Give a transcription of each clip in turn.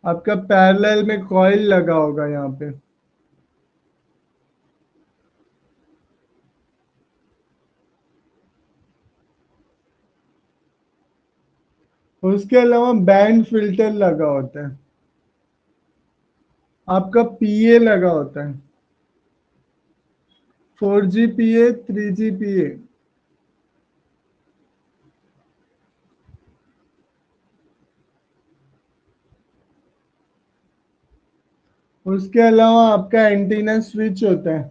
आपका पैरेलल में कॉइल लगा होगा यहाँ पे। उसके अलावा बैंड फिल्टर लगा होता है, आपका पीए लगा होता है, 4G पीए, 3G पीए। उसके अलावा आपका एंटीना स्विच होता है।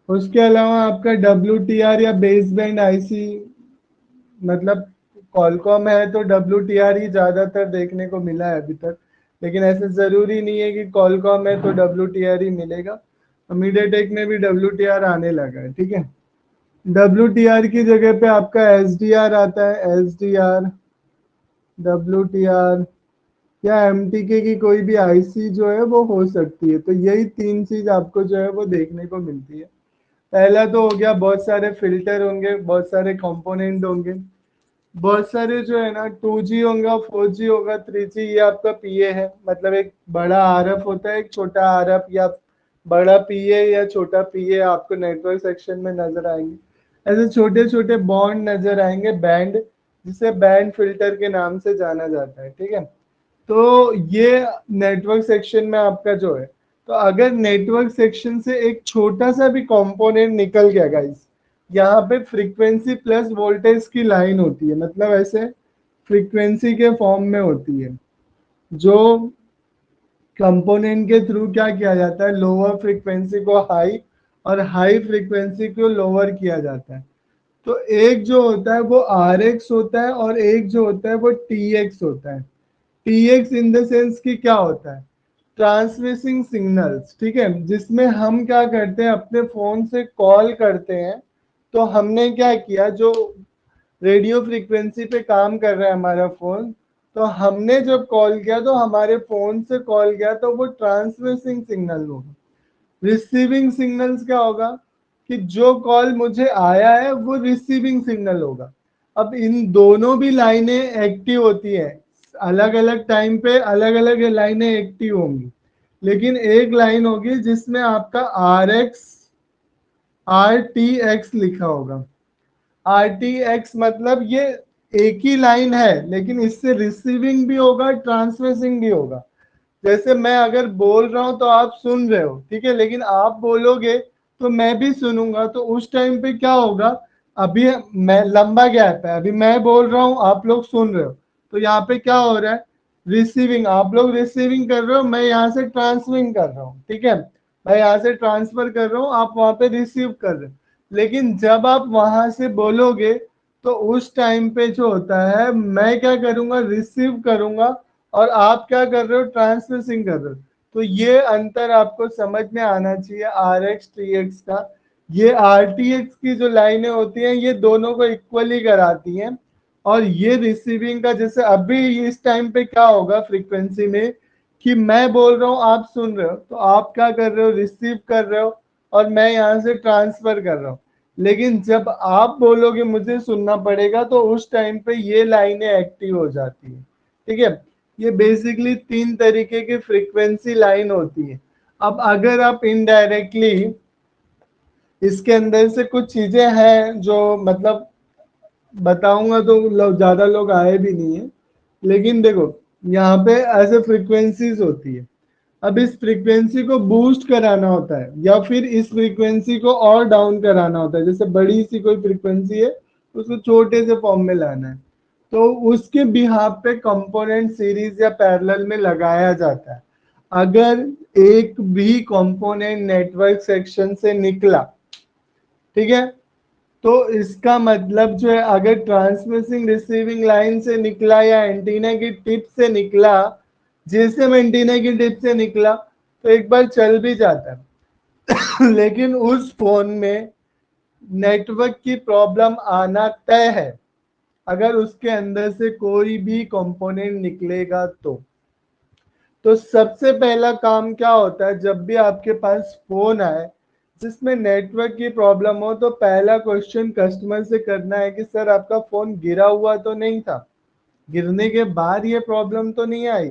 उसके अलावा आपका WTR या बेस बैंड आईसी, मतलब कॉलकॉम है तो WTR ही ज्यादातर देखने को मिला है अभी तक, लेकिन ऐसे जरूरी नहीं है कि कॉलकॉम है तो WTR ही मिलेगा। मीडियाटेक में भी WTR आने लगा है, ठीक है। WTR की जगह पे आपका SDR आता है, SDR, WTR या MTK की कोई भी आईसी जो है वो हो सकती है। तो यही तीन चीज आपको जो है वो देखने को मिलती है। पहला तो हो गया, बहुत सारे फिल्टर होंगे, बहुत सारे कंपोनेंट होंगे, बहुत सारे जो है ना 2G होगा, 4G होगा, 3G। ये आपका पीए है, मतलब एक बड़ा आरएफ होता है, एक छोटा आरएफ, या बड़ा पीए या छोटा पीए आपको नेटवर्क सेक्शन में नजर आएंगे। ऐसे छोटे छोटे बॉन्ड नजर आएंगे, बैंड, जिसे बैंड फिल्टर के नाम से जाना जाता है, ठीक है। तो ये नेटवर्क सेक्शन में आपका जो है, तो अगर नेटवर्क सेक्शन से एक छोटा सा भी कंपोनेंट निकल गया गाइस, यहाँ पे फ्रीक्वेंसी प्लस वोल्टेज की लाइन होती है, मतलब ऐसे फ्रीक्वेंसी के फॉर्म में होती है, जो कंपोनेंट के थ्रू क्या किया जाता है, लोअर फ्रीक्वेंसी को हाई और हाई फ्रीक्वेंसी को लोअर किया जाता है। तो एक जो होता है वो RX होता है और एक जो होता है वो TX होता है। TX इन द सेंस कि क्या होता है, ट्रांसमिसिंग सिग्नल्स, ठीक है, जिसमें हम क्या करते हैं, अपने फोन से कॉल करते हैं। तो हमने क्या किया, जो रेडियो फ्रीक्वेंसी पे काम कर रहा है हमारा फोन, तो हमने जब कॉल किया तो हमारे फोन से कॉल किया तो वो ट्रांसमिसिंग सिग्नल होगा। रिसीविंग सिग्नल्स क्या होगा, कि जो कॉल मुझे आया है वो रिसीविंग सिग्नल होगा। अब इन दोनों भी लाइनें एक्टिव होती है, अलग अलग टाइम पे अलग अलग लाइनें एक्टिव होंगी, लेकिन एक लाइन होगी जिसमें आपका RX RTX लिखा होगा। RTX मतलब ये एक ही लाइन है, लेकिन इससे रिसीविंग भी होगा, ट्रांसमिसिंग भी होगा। जैसे मैं अगर बोल रहा हूं तो आप सुन रहे हो, ठीक है, लेकिन आप बोलोगे तो मैं भी सुनूंगा, तो उस टाइम पे क्या होगा, अभी मैं लंबा गैप है, अभी मैं बोल रहा हूं, आप लोग सुन रहे हो, तो यहाँ पे क्या हो रहा है, रिसीविंग, आप लोग रिसीविंग कर रहे हो, मैं यहाँ से ट्रांसमिंग कर रहा हूँ, ठीक है, मैं यहाँ से ट्रांसफर कर रहा हूँ, आप वहां पे रिसीव कर रहे हो। लेकिन जब आप वहां से बोलोगे तो उस टाइम पे जो होता है, मैं क्या करूंगा, रिसीव करूंगा, और आप क्या कर रहे हो, ट्रांसमिसिंग कर रहे हो। तो ये अंतर आपको समझ में आना चाहिए RX TX का। ये RTX की जो लाइनें होती हैं ये दोनों को इक्वली कराती हैं, और ये रिसीविंग का, जैसे अभी इस टाइम पे क्या होगा फ्रीक्वेंसी में, कि मैं बोल रहा हूँ आप सुन रहे हो, तो आप क्या कर रहे हो, रिसीव कर रहे हो, और मैं यहाँ से ट्रांसफर कर रहा हूँ। लेकिन जब आप बोलोगे मुझे सुनना पड़ेगा, तो उस टाइम पे ये लाइनें एक्टिव हो जाती है, ठीक है। ये बेसिकली तीन तरीके की फ्रीक्वेंसी लाइन होती है। अब अगर आप इनडायरेक्टली इसके अंदर से कुछ चीजें हैं जो, मतलब बताऊंगा तो ज्यादा लोग आए भी नहीं है, लेकिन देखो, यहाँ पे ऐसे फ्रीक्वेंसीज होती है। अब इस फ्रीक्वेंसी को बूस्ट कराना होता है, या फिर इस फ्रीक्वेंसी को और डाउन कराना होता है, जैसे बड़ी सी कोई फ्रीक्वेंसी है उसको छोटे से फॉर्म में लाना है, तो उसके बिहाफ पे कंपोनेंट सीरीज या पैरेलल में लगाया जाता है। अगर एक भी कंपोनेंट नेटवर्क सेक्शन से निकला, ठीक है, तो इसका मतलब जो है, अगर ट्रांसमिसिंग रिसीविंग लाइन से निकला या एंटीना की टिप से निकला, जैसे में एंटीना की टिप से निकला तो एक बार चल भी जाता है लेकिन उस फोन में नेटवर्क की प्रॉब्लम आना तय है, अगर उसके अंदर से कोई भी कंपोनेंट निकलेगा तो सबसे पहला काम क्या होता है, जब भी आपके पास फोन आए जिसमें नेटवर्क की प्रॉब्लम हो, तो पहला क्वेश्चन कस्टमर से करना है कि सर आपका फोन गिरा हुआ तो नहीं था, गिरने के बाद ये प्रॉब्लम तो नहीं आई,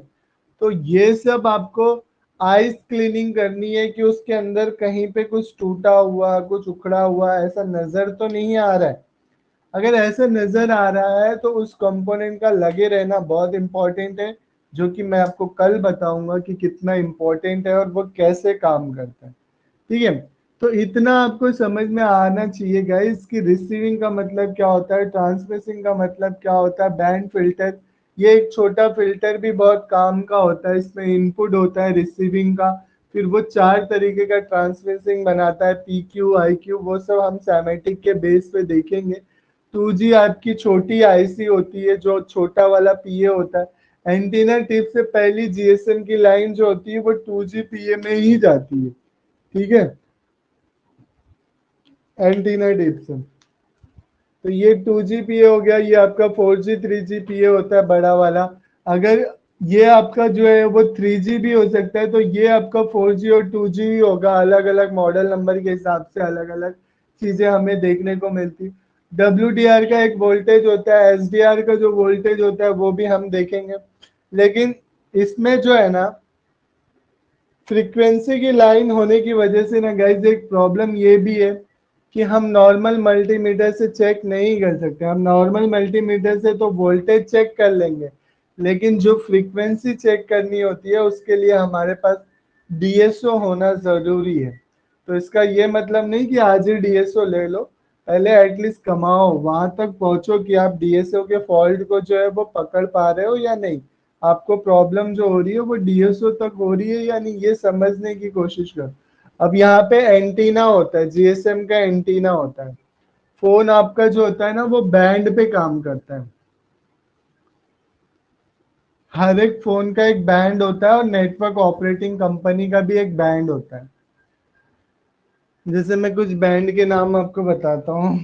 तो ये सब आपको आइस क्लीनिंग करनी है कि उसके अंदर कहीं पे कुछ टूटा हुआ, कुछ उखड़ा हुआ ऐसा नजर तो नहीं आ रहा है। अगर ऐसा नजर आ रहा है तो उस कंपोनेंट का लगे रहना बहुत इंपॉर्टेंट है, जो कि मैं आपको कल बताऊंगा कि कितना इंपॉर्टेंट है और वो कैसे काम करता है। ठीक है, तो इतना आपको समझ में आना चाहिए गाइस कि रिसीविंग का मतलब क्या होता है, ट्रांसमिसिंग का मतलब क्या होता है, बैंड फिल्टर। ये एक छोटा फिल्टर भी बहुत काम का होता है, इसमें इनपुट होता है रिसीविंग का, फिर वो चार तरीके का ट्रांसमिसिंग बनाता है, पी क्यू आई क्यू, वो सब हम सैमेटिक के बेस पे देखेंगे। 2G आपकी छोटी आईसी होती है, जो छोटा वाला पीए होता है। एंटीना टिप से पहली जीएसएम की लाइन जो होती है वो 2G पीए में ही जाती है। ठीक है, एंटीना टिप से। तो ये 2G पीए हो गया, ये आपका 4G 3G पीए होता है बड़ा वाला। अगर ये आपका जो है वो 3G भी हो सकता है, तो ये आपका 4G और 2G ही होगा, अलग अलग मॉडल नंबर के हिसाब से अलग अलग चीजें हमें देखने को मिलती। WDR का एक वोल्टेज होता है, SDR का जो वोल्टेज होता है वो भी हम देखेंगे। लेकिन इसमें जो है ना, फ्रीक्वेंसी की लाइन होने की वजह से ना गाइज एक प्रॉब्लम ये भी है कि हम नॉर्मल मल्टीमीटर से चेक नहीं कर सकते। हम नॉर्मल मल्टीमीटर से तो वोल्टेज चेक कर लेंगे, लेकिन जो फ्रीक्वेंसी चेक करनी होती है उसके लिए हमारे पास डीएसओ होना जरूरी है। तो इसका ये मतलब नहीं कि आज ही डीएसओ ले लो, पहले एटलीस्ट कमाओ, वहां तक पहुंचो कि आप डीएसओ के फॉल्ट को जो है वो पकड़ पा रहे हो या नहीं, आपको प्रॉब्लम जो हो रही है वो डीएसओ तक हो रही है या नहीं, ये समझने की कोशिश करो। अब यहाँ पे एंटीना होता है, जीएसएम का एंटीना होता है। फोन आपका जो होता है ना वो बैंड पे काम करता है। हर एक फोन का एक बैंड होता है और नेटवर्क ऑपरेटिंग कंपनी का भी एक बैंड होता है। जैसे मैं कुछ बैंड के नाम आपको बताता हूँ,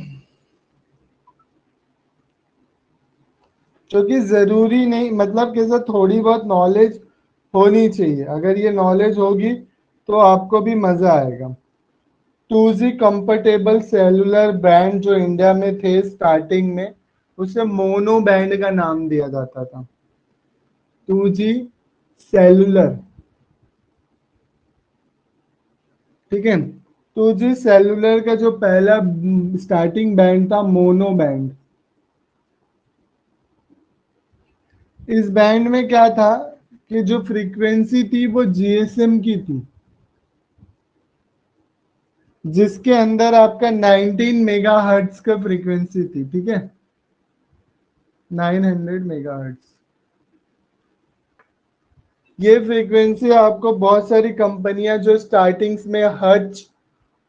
क्योंकि जरूरी नहीं, मतलब कैसे थोड़ी बहुत नॉलेज होनी चाहिए। अगर ये नॉलेज होगी तो आपको भी मजा आएगा। 2G कंफर्टेबल सेलुलर बैंड जो इंडिया में थे स्टार्टिंग में, उसे मोनो बैंड का नाम दिया जाता था। 2G सेलुलर, ठीक है। 2G सेलुलर का जो पहला स्टार्टिंग बैंड था मोनो बैंड। इस बैंड में क्या था कि जो फ्रीक्वेंसी थी वो जीएसएम की थी, जिसके अंदर आपका 19 मेगाहर्ट्ज का फ्रीक्वेंसी थी। ठीक है, 900 मेगाहर्ट्ज। ये फ्रीक्वेंसी आपको बहुत सारी कंपनियां जो स्टार्टिंग्स में हच,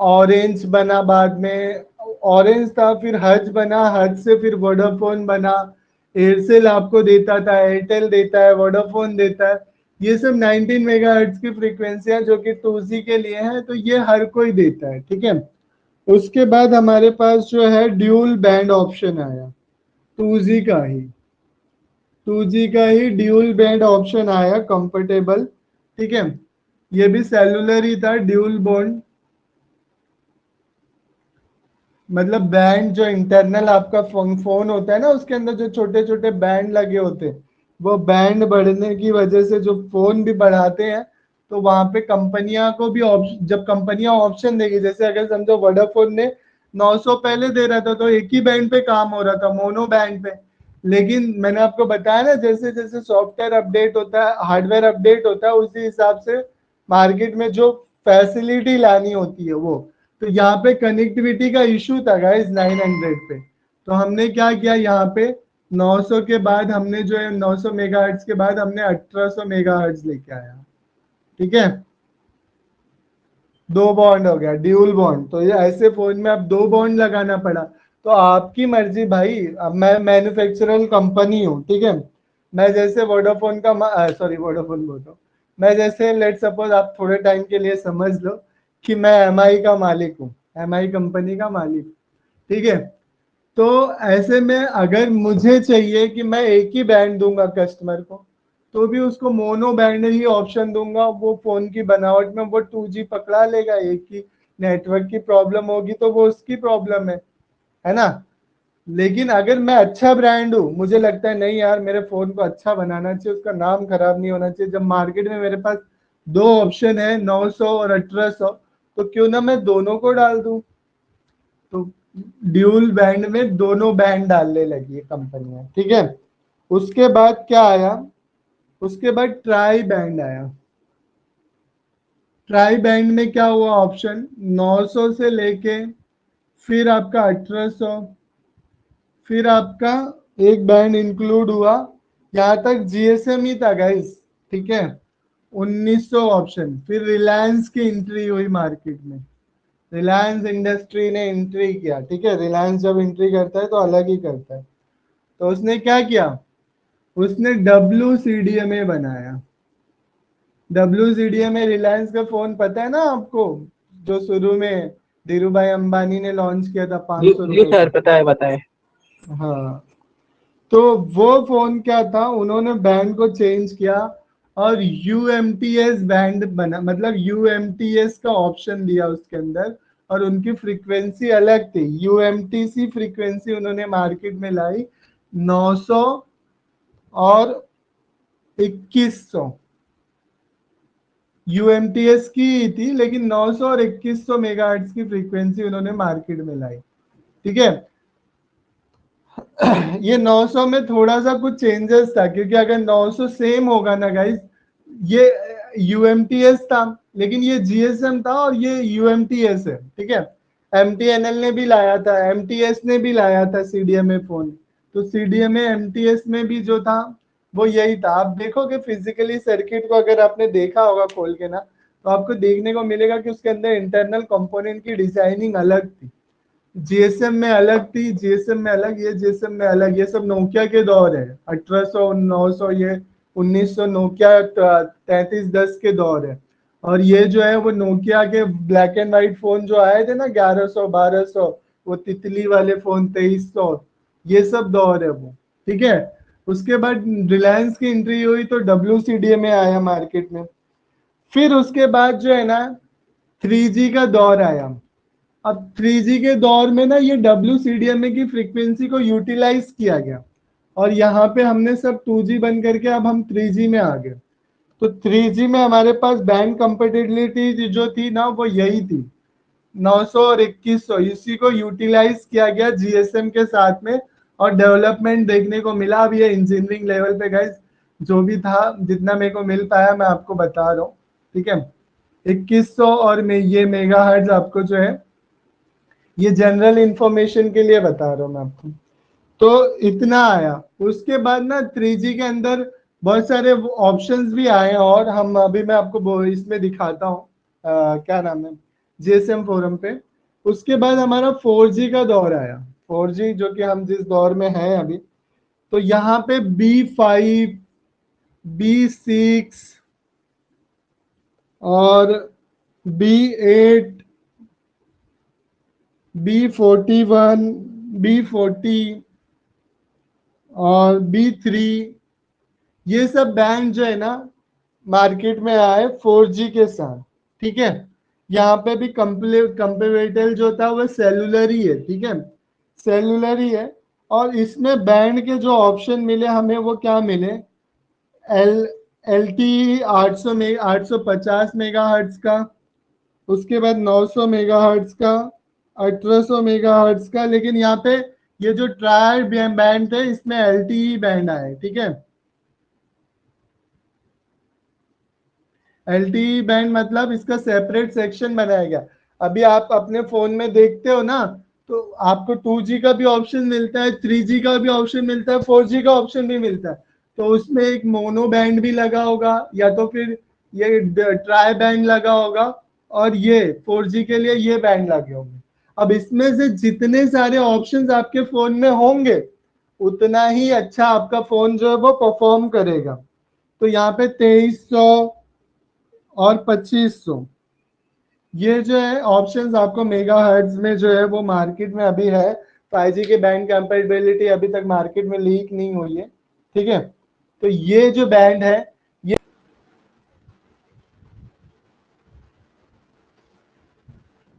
ऑरेंज बना, बाद में ऑरेंज था, फिर हच बना, हच से फिर वोडाफोन बना, एयरसेल आपको देता था, एयरटेल देता है, वोडाफोन देता है। ये सब 19 मेगाहर्ट्ज की फ्रीक्वेंसियां जो कि 2G के लिए है, तो ये हर कोई देता है। ठीक है, उसके बाद हमारे पास जो है ड्यूल बैंड ऑप्शन आया, 2G का ही, 2G का ही ड्यूल बैंड ऑप्शन आया कंफर्टेबल। ठीक है, ये भी सेलुलर ही था, ड्यूल बॉन्ड। मतलब बैंड जो इंटरनल आपका फोन होता है ना, उसके अंदर जो छोटे छोटे बैंड लगे होते हैं, वो बैंड बढ़ने की वजह से जो फोन भी बढ़ाते हैं, तो वहां पे कंपनियां को भी ऑप्शन, जब कंपनियां ऑप्शन देगी, जैसे अगर समझो वोडाफोन ने 900 पहले दे रहा था तो एक ही बैंड पे काम हो रहा था, मोनो बैंड पे। लेकिन मैंने आपको बताया ना, जैसे जैसे सॉफ्टवेयर अपडेट होता है, हार्डवेयर अपडेट होता है, उसी हिसाब से मार्केट में जो फैसिलिटी लानी होती है वो। तो यहाँ पे कनेक्टिविटी का इशू था गाइस 900 पे, तो हमने क्या किया, यहाँ पे 900 के बाद हमने जो है 900 मेगाहर्ट्ज के बाद हमने 1800 मेगाहर्ट्ज लेके आया। ठीक है, दो बॉन्ड हो गया, ड्यूल बॉन्ड। तो ये ऐसे फोन में अब दो बॉन्ड लगाना पड़ा। तो आपकी मर्जी भाई, अब मैं मैन्युफैक्चरर कंपनी हूँ, ठीक है। मैं जैसे वोडाफोन का, सॉरी वोडाफोन बोलता हूँ, मैं जैसे लेट सपोज आप थोड़े टाइम के लिए समझ लो कि मैं एमआई का मालिक हूँ, एमआई कंपनी का मालिक। ठीक है, तो ऐसे में अगर मुझे चाहिए कि मैं एक ही बैंड दूंगा कस्टमर को, तो भी उसको मोनो बैंड ही ऑप्शन दूंगा। वो फोन की बनावट में वो 2G पकड़ा लेगा, एक ही नेटवर्क की प्रॉब्लम होगी तो वो उसकी प्रॉब्लम है ना। लेकिन अगर मैं अच्छा ब्रांड हूँ, मुझे लगता है नहीं यार मेरे फोन को अच्छा बनाना चाहिए, उसका नाम खराब नहीं होना चाहिए, जब मार्केट में मेरे पास दो ऑप्शन है 900 और 1800, तो क्यों ना मैं दोनों को डाल दूं। तो ड्यूल बैंड में दोनों बैंड डालने लगी है कंपनियां, ठीक है। उसके बाद क्या आया, उसके बाद ट्राई बैंड आया। ट्राई बैंड में क्या हुआ, ऑप्शन 900 से लेके फिर आपका 1800, फिर आपका एक बैंड इंक्लूड हुआ, यहाँ तक जीएसएम ही था गाइस, ठीक है। 1900 ऑप्शन, फिर रिलायंस की एंट्री हुई मार्केट में, रिलायंस इंडस्ट्री ने एंट्री किया, ठीक है। रिलायंस जब एंट्री करता है तो अलग ही करता है। तो उसने क्या किया, उसने WCDMA बनाया। WCDMA रिलायंस का फोन पता है ना आपको, जो शुरू में धीरू भाई अंबानी ने लॉन्च किया था जी 500 जी रुपए सर, का। पता है बताए। हाँ, तो वो फोन क्या था, उन्होंने बैंड को चेंज किया और UMTS बैंड बना, मतलब UMTS का ऑप्शन दिया उसके अंदर, और उनकी फ्रीक्वेंसी अलग थी, UMTC फ्रीक्वेंसी उन्होंने मार्केट में लाई 900 और 2100। UMTS की ही थी, लेकिन 900 और 2100 मेगाहर्ट्ज की फ्रीक्वेंसी उन्होंने मार्केट में लाई, ठीक है। ये 900 में थोड़ा सा कुछ चेंजेस था, क्योंकि अगर 900 सेम होगा ना गाइस, ये UMTS था लेकिन ये GSM था और ये UMTS है, ठीक है। MTNL ने भी लाया था, MTS ने भी लाया था CDMA फोन। तो CDMA MTS में भी जो था वो यही था। आप देखोगे फिजिकली सर्किट को, अगर आपने देखा होगा खोल के ना, तो आपको देखने को मिलेगा कि उसके अंदर इंटरनल कंपोनेंट की डिजाइनिंग अलग थी। जीएसएम में अलग थी, जीएसएम में अलग, ये जीएसएम में अलग। ये सब नोकिया के दौर है, 1800 900, ये 1900 नोकिया 3310 के दौर है। और ये जो है वो नोकिया के ब्लैक एंड व्हाइट फोन जो आए थे ना 1100 1200, वो तितली वाले फोन 2300, ये सब दौर है वो, ठीक है। उसके बाद रिलायंस की एंट्री हुई तो WCDA में आया मार्केट में। फिर उसके बाद जो है ना 3G का दौर आया। अब 3G के दौर में ना ये WCDMA की फ्रीक्वेंसी को यूटिलाइज किया गया, और यहाँ पे हमने सब 2G बंद करके अब हम 3G में आ गए। तो 3G में हमारे पास बैंड कंपेटिबिलिटी जो थी ना वो यही थी 900 और 2100, इसी को यूटिलाइज किया गया GSM के साथ में, और डेवलपमेंट देखने को मिला। अब ये इंजीनियरिंग लेवल पे गाइस जो भी था, जितना मेरे को मिल पाया मैं आपको बता रहा हूँ, ठीक है। 2100 और में ये मेगाहर्ट्ज आपको जो है, ये जनरल इंफॉर्मेशन के लिए बता रहा हूँ मैं आपको। तो इतना आया। उसके बाद ना 3G के अंदर बहुत सारे ऑप्शंस भी आए, और हम अभी मैं आपको इसमें दिखाता हूँ, क्या नाम है, GSM फोरम पे। उसके बाद हमारा 4G का दौर आया, 4G जो कि हम जिस दौर में हैं अभी। तो यहाँ पे B5, B6 और B8, B41, B40 और B3, ये सब बैंड जो है ना मार्केट में आए 4G के साथ, ठीक है। यहाँ पे भी कंपेरेटिव जो था वो सेलुलर ही है, ठीक है, सेलुलर ही है। और इसमें बैंड के जो ऑप्शन मिले हमें वो क्या मिले, एल LTE 800 में 850 मेगाहर्ट्ज का, उसके बाद 900 मेगाहर्ट्ज का, 1800 मेगाहर्ट्ज का। लेकिन यहाँ पे ये जो ट्राई बैंड थे इसमें LTE बैंड आए, ठीक है। LTE बैंड मतलब इसका सेपरेट सेक्शन बनाया गया। अभी आप अपने फोन में देखते हो ना, तो आपको 2G का भी ऑप्शन मिलता है, 3G का भी ऑप्शन मिलता है, 4G का ऑप्शन भी मिलता है। तो उसमें एक मोनो बैंड भी लगा होगा, या तो फिर ये ट्राई बैंड लगा होगा, और ये 4G के लिए ये बैंड लगे होंगे। अब इसमें से जितने सारे ऑप्शंस आपके फोन में होंगे, उतना ही अच्छा आपका फोन जो है वो परफॉर्म करेगा। तो यहाँ पे 2300 और 2500, ये जो है ऑप्शंस आपको मेगा हर्ट्ज में जो है वो मार्केट में अभी है। 5G के बैंड कंपेटिबिलिटी अभी तक मार्केट में लीक नहीं हुई है, ठीक है। तो ये जो बैंड है, ये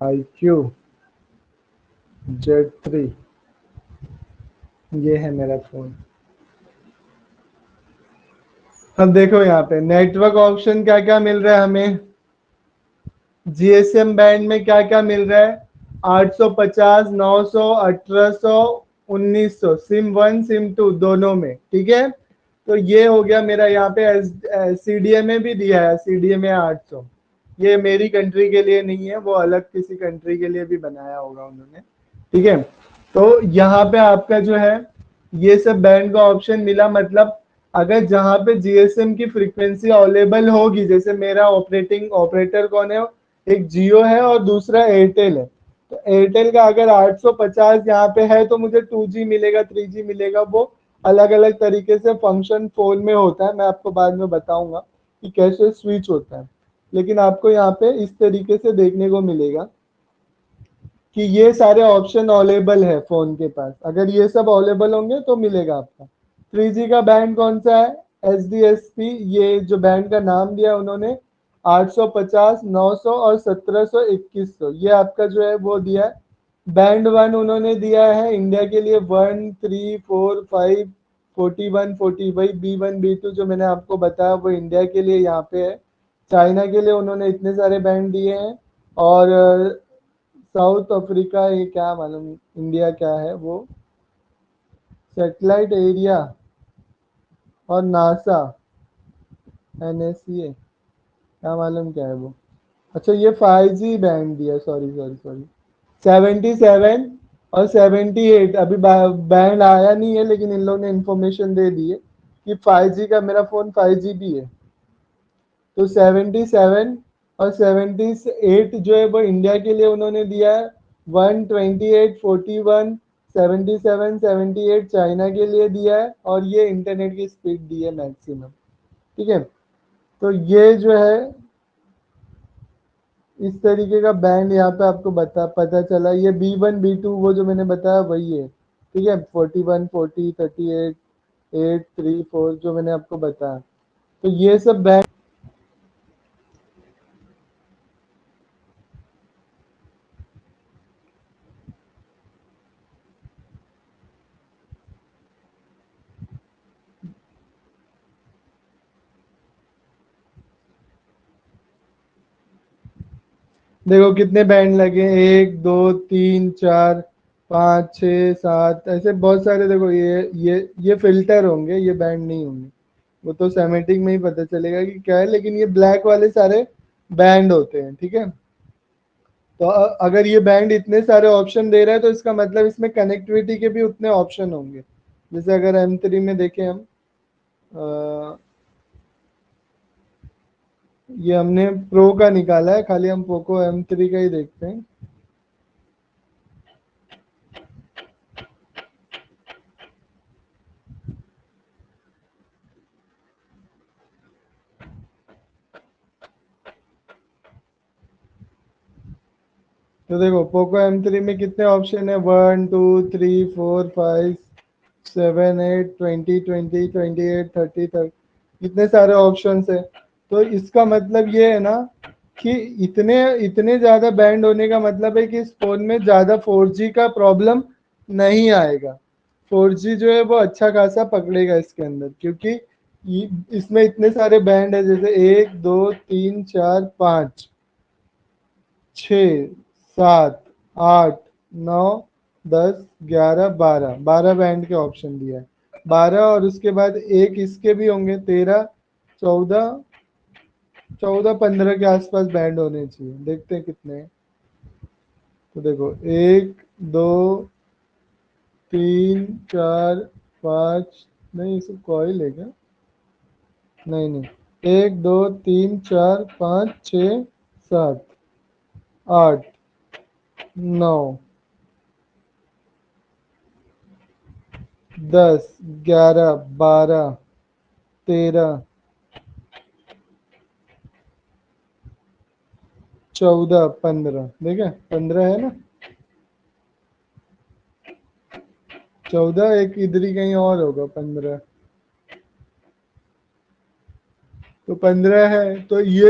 IQ Z3, ये है मेरा फोन। अब देखो यहाँ पे नेटवर्क ऑप्शन क्या क्या मिल रहा है हमें। जीएसएम बैंड में क्या क्या मिल रहा है, 850, 900, 1800, 1900, सिम वन सिम टू दोनों में, ठीक है। तो ये हो गया मेरा। यहाँ पे सीडीएमए भी दिया है, सीडीएमए 800। ये मेरी कंट्री के लिए नहीं है, वो अलग किसी कंट्री के लिए भी बनाया होगा उन्होंने, ठीक है। तो यहाँ पे आपका जो है ये सब बैंड का ऑप्शन मिला। मतलब अगर जहाँ पे जीएसएम की फ्रीक्वेंसी अवेलेबल होगी, जैसे मेरा ऑपरेटर कौन है, एक जियो है और दूसरा एयरटेल है। तो एयरटेल का अगर 850 यहाँ पे है तो मुझे 2G मिलेगा, 3G मिलेगा। वो अलग अलग तरीके से फंक्शन फोन में होता है, मैं आपको बाद में बताऊंगा कि कैसे स्विच होता है। लेकिन आपको यहाँ पे इस तरीके से देखने को मिलेगा कि ये सारे ऑप्शन अवेलेबल है फोन के पास। अगर ये सब अवेलेबल होंगे तो मिलेगा आपका। 3G का बैंड कौन सा है, SDSP। ये जो बैंड का नाम दिया उन्होंने 850, 900 और 1700, 2100, ये आपका जो है वो दिया है। बैंड वन उन्होंने दिया है इंडिया के लिए 1, 3, 4, 5, 41, 40। वही B1 B2 जो मैंने आपको बताया वो इंडिया के लिए यहाँ पे है। चाइना के लिए उन्होंने इतने सारे बैंड दिए हैं। और साउथ अफ्रीका, ये क्या मालूम, इंडिया क्या है वो, सेटेलाइट एरिया और नासा, NSA, क्या मालूम क्या है वो। अच्छा ये 5G बैंड दिया, सॉरी सॉरी सॉरी। 77 और 78 अभी बैंड आया नहीं है, लेकिन इन लोगों ने इंफॉर्मेशन दे दी है कि 5G का मेरा फोन 5G भी है। तो 77 और 78 जो है वो इंडिया के लिए उन्होंने दिया है। 128, 41, 77, 78 चाइना के लिए दिया है। और ये इंटरनेट की स्पीड दी है मैक्सिमम, ठीक है। तो ये जो है इस तरीके का बैंड यहाँ पे आपको पता चला। ये B1 B2 वो जो मैंने बताया वही है, ठीक है। 41, 40, 38, 8, 3, 4 जो मैंने आपको बताया। तो ये सब बैंड। देखो कितने बैंड लगे, 1, 2, 3, 4, 5, 6, 7, ऐसे बहुत सारे। देखो ये फिल्टर होंगे, ये बैंड नहीं होंगे। वो तो सेमेटिक में ही पता चलेगा कि क्या है, लेकिन ये ब्लैक वाले सारे बैंड होते हैं, ठीक है। तो अगर ये बैंड इतने सारे ऑप्शन दे रहा है तो इसका मतलब इसमें कनेक्टिविटी के भी उतने ऑप्शन होंगे। जैसे अगर M3 में देखें हम, अ, ये हमने प्रो का निकाला है, खाली हम पोको M3 का ही देखते हैं। तो देखो पोको M3 में कितने ऑप्शन है, 1, 2, 3, 4, 5, 7, 8, 20, 20, 28, 30, कितने सारे ऑप्शन है। तो इसका मतलब ये है ना कि इतने इतने ज्यादा बैंड होने का मतलब है कि इस फोन में ज्यादा 4G का प्रॉब्लम नहीं आएगा। 4G जो है वो अच्छा खासा पकड़ेगा इसके अंदर, क्योंकि इसमें इतने सारे बैंड है। जैसे 1, 2, 3, 4, 5, 6, 7, 8, 9, 10, 11, 12, 12 बैंड के ऑप्शन दिया है। 12 और उसके बाद एक इसके भी होंगे, 13, 14, 14, 15 के आसपास बैंड होने चाहिए। देखते हैं कितने हैं। तो देखो 1, 2, 3, 4, 5, नहीं ये सब कॉइल है क्या, नहीं नहीं, 1, 2, 3, 4, 5, 6, 7, 8, 9, 10, 11, 12, 13, 14, 15, ठीक है 15 है ना। 14 एक इधर ही कहीं और होगा, 15। तो 15 है। तो ये